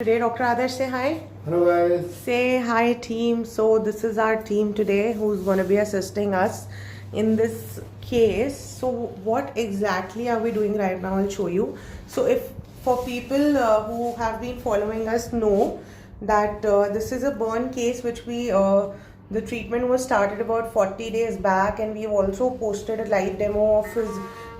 Today, Dr. Adarsh, say hi. Hello guys. Say hi, team. So this is our team today who's going to be assisting us in this case. So what exactly are we doing right now? I'll show you. So if for people who have been following us know that this is a burn case which the treatment was started about 40 days back, and we've also posted a live demo of his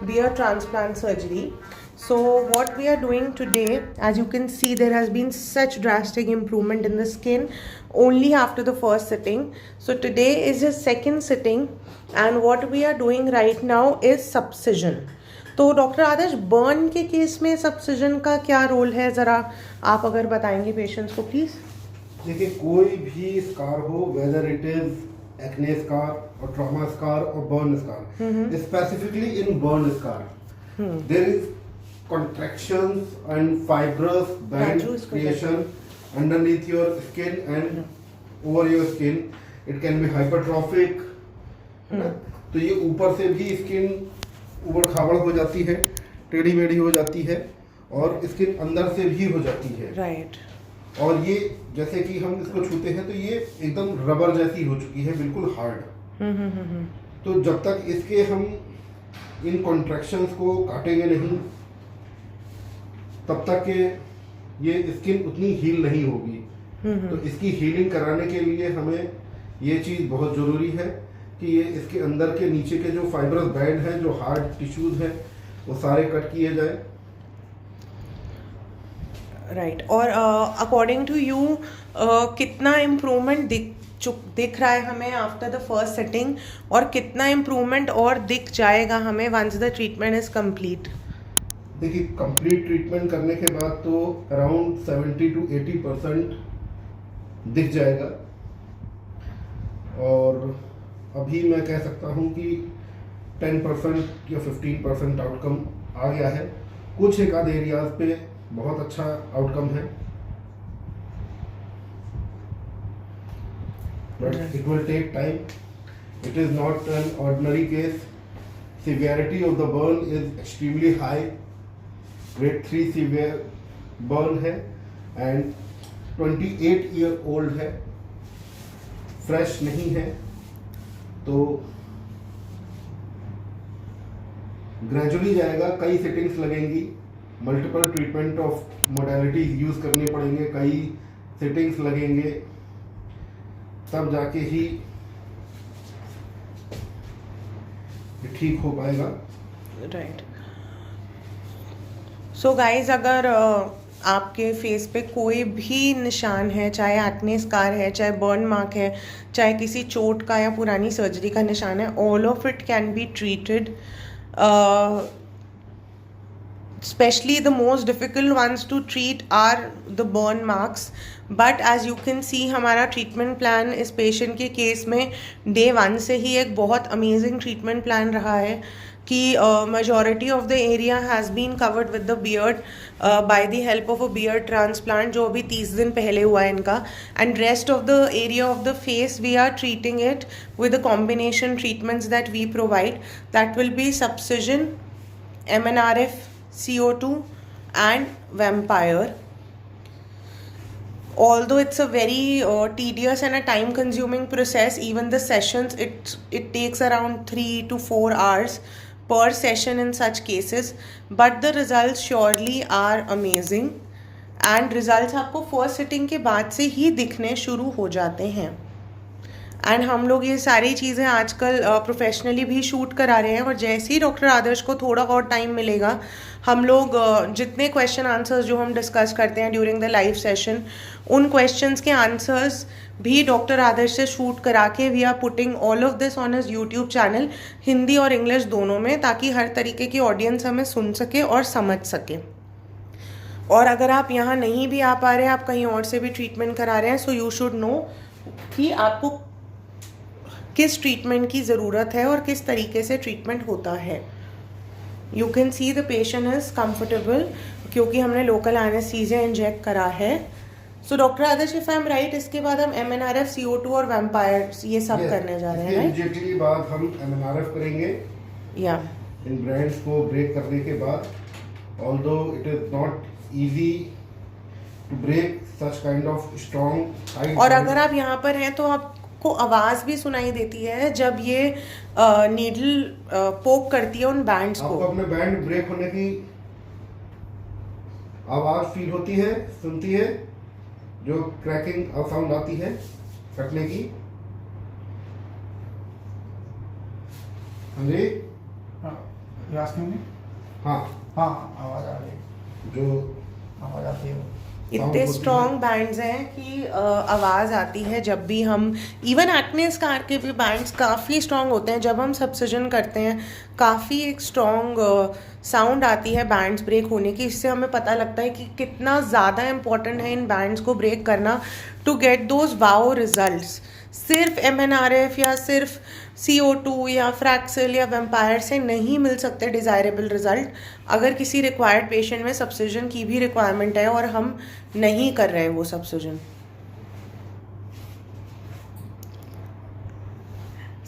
beard transplant surgery. So what we are doing today, as you can see, there has been such drastic improvement in the skin only after the first sitting. So today is his second sitting, and what we are doing right now is subcision. तो doctor आदर्श, burn के case में सबसिजन का क्या role है, ज़रा आप अगर बताएंगे पेशेंट्स को प्लीज़। देखिए, कोई भी स्कार हो, whether it is acne scar और ट्रॉमा स्कार और burn scar, specifically in burn scar there is contractions and fibrous band creation underneath your skin and over your skin. It can be hypertrophic. तो ये ऊपर से भी skin उबड़ खाबड़ हो जाती है, टेढ़ी मेढ़ी हो जाती है, और स्किन अंदर से भी हो जाती है। राइट। और ये जैसे कि हम इसको छूते हैं तो ये एकदम रबर जैसी हो चुकी है, बिल्कुल हार्ड। तो जब तक इसके हम इन कॉन्ट्रैक्शंस को काटेंगे नहीं, तब तक के ये स्किन उतनी हील नहीं होगी। तो इसकी हीलिंग कराने के लिए हमें ये चीज़ बहुत ज़रूरी है कि ये इसके अंदर के नीचे के जो फाइब्रस बैंड हैं, जो हार्ड टिश्यूज हैं, वो सारे कट किए जाए। राइट। और अकॉर्डिंग टू यू कितना इम्प्रूवमेंट दिख रहा है हमें आफ्टर द फर्स्ट सेटिंग, और कितना इम्प्रूवमेंट और दिख जाएगा हमें once the treatment is complete? देखिए, कंप्लीट ट्रीटमेंट करने के बाद तो अराउंड 70 to 80% दिख जाएगा, और अभी मैं कह सकता हूँ कि 10% या 15% आउटकम आ गया है। कुछ एक आध एरियाज पे बहुत अच्छा आउटकम है, but it will take time. It is not an ordinary case. Severity of the burn is extremely high. Grade 3 severe burn है एंड 28 ईयर ओल्ड है, फ्रेश नहीं है। तो ग्रेजुअली जाएगा, कई सेटिंग्स लगेंगी, multiple treatment of modalities use करने पड़ेंगे, कई सेटिंग्स लगेंगे, तब जाके ही ठीक हो पाएगा। राइट। सो गाइज, अगर आपके फेस पे कोई भी निशान है, चाहे एक्ने स्कार है, चाहे बर्न मार्क है, चाहे किसी चोट का या पुरानी सर्जरी का निशान है, all of it can be treated. Especially the most difficult ones to treat are the burn marks. But as you can see, हमारा ट्रीटमेंट प्लान इस पेशेंट के केस में day 1 से ही एक बहुत अमेजिंग ट्रीटमेंट प्लान रहा है कि majority of the area has been covered with the beard by the help of a beard transplant, जो अभी 30 दिन पहले हुआ है इनका, and rest of the area of the face we are treating it with the combination treatments that we provide. That will be subcision, MNRF, CO2 and vampire. Although it's a very tedious and a time consuming process, even the sessions, it takes around 3 to 4 hours per session in such cases, but the results surely are amazing, and results आपको first sitting के बाद से ही दिखने शुरू हो जाते हैं। And हम लोग ये सारी चीज़ें आजकल प्रोफेशनली भी शूट करा रहे हैं, और जैसे ही डॉक्टर आदर्श को थोड़ा और टाइम मिलेगा, हम लोग जितने क्वेश्चन आंसर्स जो हम डिस्कस करते हैं ड्यूरिंग द लाइव सेशन, उन क्वेश्चंस के आंसर्स भी डॉक्टर आदर्श से शूट करा के we are putting all of this on his YouTube channel, Hindi और इंग्लिश दोनों में, ताकि हर तरीके की ऑडियंस हमें सुन सके और समझ सके। और अगर आप यहाँ नहीं भी आ पा रहे हैं, आप कहीं और से भी ट्रीटमेंट करा रहे हैं, सो यू शुड नो कि आपको किस ट्रीटमेंट की ज़रूरत है और किस तरीके से ट्रीटमेंट होता है। You can see the patient is comfortable, क्योंकि हमने लोकल एनेस्थीसिया इंजेक्ट करा है। So doctor Adarsh, if I am right, इसके बाद हम MNRF, CO2 और वैम्पायर ये सब करने जा रहे हैं, राइट? इमीडिएटली बाद हम MNRF करेंगे, या इन ब्रांड्स को ब्रेक करने के बाद। Although it is not easy to break such kind of strong tight और bands. अगर आप यहाँ पर हैं तो आपको आवाज़ भी सुनाई देती है जब ये नीडल पोक करती है उन बैंड्स आपको को. अपने बैंड ब्रेक होने की आवाज फील होती है, सुनती है, जो क्रैकिंग साउंड आती है कटने की. हाँ जी, हाँ, आवाज आ रही है, जो आवाज आती है. इतने स्ट्रॉन्ग बैंड्स हैं कि आवाज़ आती है जब भी हम, इवन एक्ने स्कार के भी बैंड्स काफ़ी स्ट्रॉन्ग होते हैं. जब हम सब्सिजन करते हैं काफ़ी एक स्ट्रॉन्ग साउंड आती है बैंड्स ब्रेक होने की. इससे हमें पता लगता है कि कितना ज़्यादा इम्पॉर्टेंट है इन बैंड्स को ब्रेक करना to get those wow results. सिर्फ MNRF या सिर्फ CO2 या फ्रैक्सिल या वेम्पायर से नहीं मिल सकते डिज़ायरेबल रिजल्ट. अगर किसी रिक्वायर्ड पेशेंट में सब्सिजन की भी रिक्वायरमेंट है और हम नहीं कर रहे वो सब्सिजन.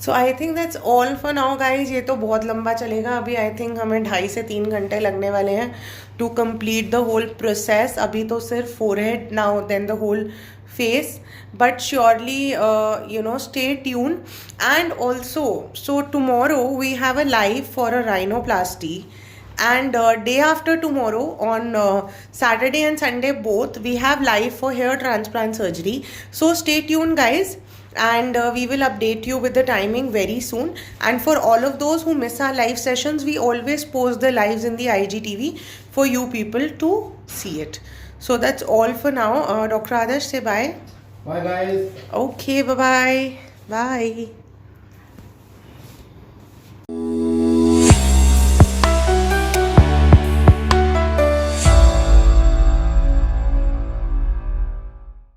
सो I think that's all for now guys. ये तो बहुत लंबा चलेगा. अभी आई थिंक हमें 2.5 से 3 घंटे लगने वाले हैं to complete the whole process. अभी तो सिर्फ forehead, now then the whole face, but surely stay tuned. And also, so tomorrow we have a live for a rhinoplasty, and day after tomorrow on Saturday and Sunday both we have live for hair transplant surgery. So stay tuned guys, and we will update you with the timing very soon. And for all of those who miss our live sessions, we always post the lives in the IGTV for you people to see it. So that's all for now. Dr. Adarsh, say bye. bye guys. Okay, bye-bye. Bye.